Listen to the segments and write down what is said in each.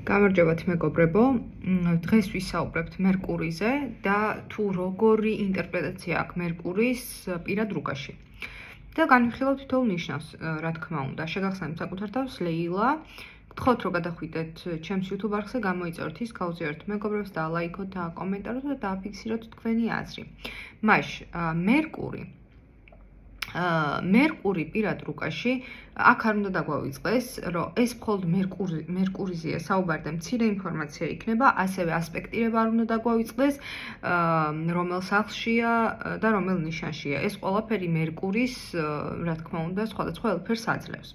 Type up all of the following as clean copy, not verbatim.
გამარჯობათ მეგობრებო, დღეს ვისაუბრებთ მერკურიზე და თუ როგორი ინტერპრეტაცია აქვს მერკურის პირად რუკაში. და განვიხილავთ თითოეულ ნიშნავს, რა თქმა უნდა. შეგახსენებთ საკუთარ თავს ლეილა. გთხოვთ რომ გადახვიდეთ ჩემს YouTube არხზე, გამოიწეროთ ის, გაუზიაროთ მეგობრებს და ლაიქოთ და კომენტაროთ და დააფიქსიროთ თქვენი აზრი. მერკური პირად რუკაში აქ არ უნდა დაგვავიწყდეს, რომ ეს მხოლოდ მერკურიზეა საუბარი და მცირე ინფორმაცია იქნება, ასევე ასპექტირება არ უნდა დაგვავიწყდეს, რომელ სახლშია და რომელ ნიშანშია. ეს ყველაფერი მერკურის, რა თქმა უნდა, სხვადასხვა ელფერს აძლევს.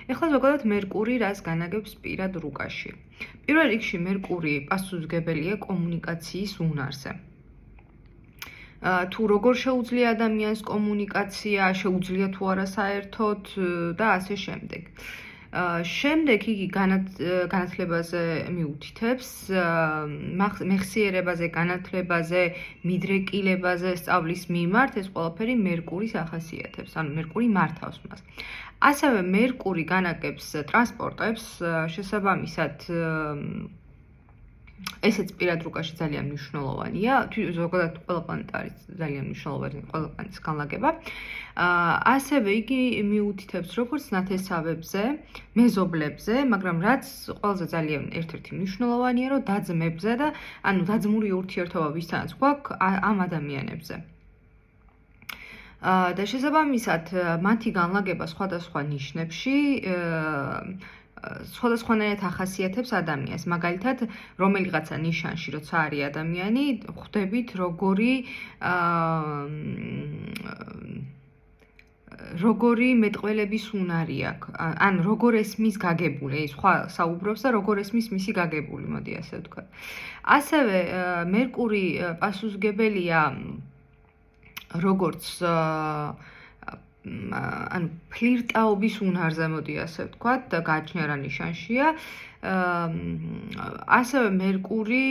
ეხლა ზოგადად მერკური რას განაგებს პირად რუკაში. პირველ რიგში მერკური პასუხისმგებელია კომუნიკაციის უნარზე. თუ როგორ შეუძლია ადამიანს კომუნიკაცია, შეუძლია თუ არა საერთოდ და ასე შემდეგ. შემდეგ იგი განათლებაზე მიუთითებს, მეხსიერებაზე, განათლებაზე, მიდრეკილებაზე სწავლის მიმართ, ეს ყველაფერი მერკურის ახასიათებს, ანუ მერკური მართავს მას. ასევე მერკური განაგებს ტრანსპორტებს, შესაბამისად ესეც პირად რუკაში ძალიან მნიშვნელოვანია, ზოგადად ყველა პლანეტა არის ძალიან მნიშვნელოვანი, ყველა პლანეტის განლაგება. ასევე იგი მიუთითებს როგორც ნათესავებზე, მეზობლებზე, მაგრამ რაც ყველაზე ძალიან ერთ-ერთი მნიშვნელოვანია, რომ დაძმებზე და ანუ დაძმური ურთიერთობა ვისთანაც გვაქვს ამ ადამიანებზე. და შესაბამისად მათი განლაგება სხვადასხვა ნიშნებში სხვადასხვანაირად ახასიათებს ადამიანს. მაგალითად, რომელიღაცა ნიშანში, როცა არის ადამიანი, ხვდებით როგორი მეტყველების უნარი აქვს, ან როგორ ესმის გაგებული, სხვა საუბრობს და როგორ ესმის მისი გაგებული, მოდი ასე ვთქვათ. ასევე მერკური პასუხისმგებელია როგორც ანუ ფლირტაობის უნარზე, მოდი ასე ვთქვათ, და გააჩნია რა ნიშანშია. ასევე მერკური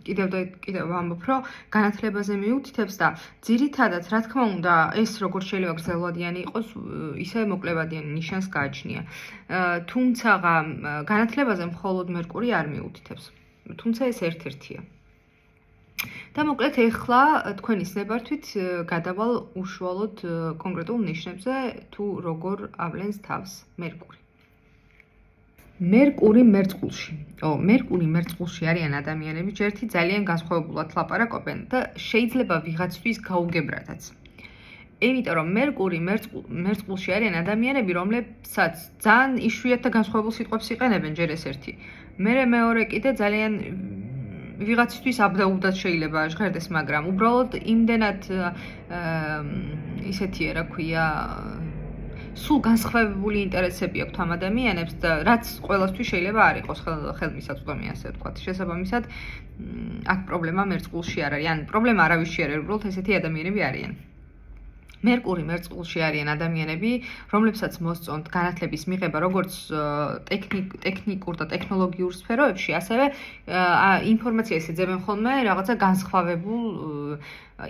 კიდევ ვამბობ, რომ განათლებაზე მიუთითებს და ძირითადად, რა თქმა უნდა, ეს როგორც შეიძლება გრძელვადიანი იყოს, ისე მოკლებადიანი ნიშანს გააჩნია. თუმცა განათლებაზე მხოლოდ მერკური არ მიუთითებს. თუმცა ეს ერთ-ერთია. და მოკლედ ეხლა თქვენის ნებართვით გადავალ უშუალოდ კონკრეტულ ნიშნებზე, თუ როგორ ავლენს თავს მერკური. მერკური მერწყულში არიან ადამიანები, ჯერთი ძალიან განსხვავებულად ლაპარაკობენ და შეიძლება ვიღაცთვის გაუგებრათაც. იმიტომ რომ მერკური მერწყულში არიან ადამიანები, რომლებსაც ძალიან იშვიათ და განსხვავებულ სიტყვებს იყენებენ, ჯერ ეს ერთი. მეორე კიდე ძალიან ვიღაცისთვის აბდაუდად შეიძლება ჟღერდეს, მაგრამ უბრალოდ იმდენად ისეთია, რა ქვია, სულ განსხვავებული ინტერესები აქვთ ამ ადამიანებს და რაც ყველასთვის შეიძლება არ იყოს ხელმისაწვდომი, ასე ვთქვათ. შესაბამისად, აქ პრობლემა მერწყულში არ არის, ან პრობლემა არავისში არ არის, უბრალოდ ესეთი ადამიანები არიან. მერკური მერწყულში არიან ადამიანები, რომლებსაც მოსწონთ განათლების მიღება როგორც ტექნიკურ და ტექნოლოგიურ სფეროებში, ასევე ინფორმაციას ეძებენ ხოლმე რაღაცა განსხვავებულ,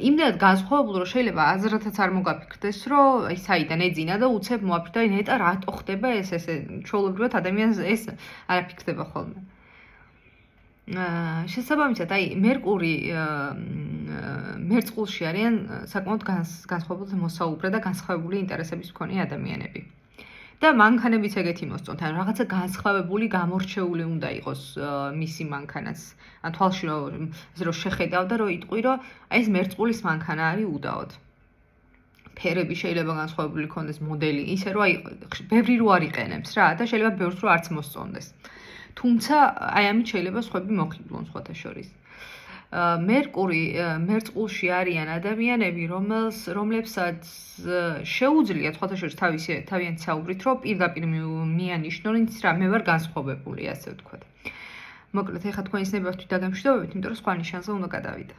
იმდენად განსხვავებულ, რომ შეიძლება აზრათაც არ მოგაფიქრდეს, რომ აი საიდან ეძინა და უცებ მოაფიქრდა, ნეტა რატო ხდება ეს ჩვეულებრივად ადამიანს ეს არ აფიქრდება ხოლმე. შესაბამისად, აი მერკური მერწყულში არიან საკმაოდ განსხვავებული მოსაუბრე და განსხვავებული ინტერესების მქონე ადამიანები. და მანქანებიც ეგეთი მოსწონთ, ან რაღაცა განსხვავებული, გამორჩეული უნდა იყოს მისი მანქანაც. ან თვალში რომ შეხედავ და რომ იტყვი, რომ აი ეს მერწყულის მანქანა არის უდაოდ. ფერები შეიძლება განსხვავებული ქონდეს, მოდელი, ისე რომ აი ბევრი რო არ იყენებს რა და შეიძლება ბევრს რო არც მოსწონდეს. თუმცა აი ამით შეიძლება სხვები მოხიბლონ სხვათა შორის. მერკური მერწყულში არიან ადამიანები, რომლებსაც შეუძლიათ სხვათა შორის თავიანთი საუბრით, რომ პირდაპირ მიანიშნონ, რა მე ვარ განსხვავებული, ასე ვთქვათ. მოკლედ, ეხლა თქვენის ნებართვით დაგემშვიდობებით, იმიტომ რომ სხვა ნიშანზე უნდა გადავიდე.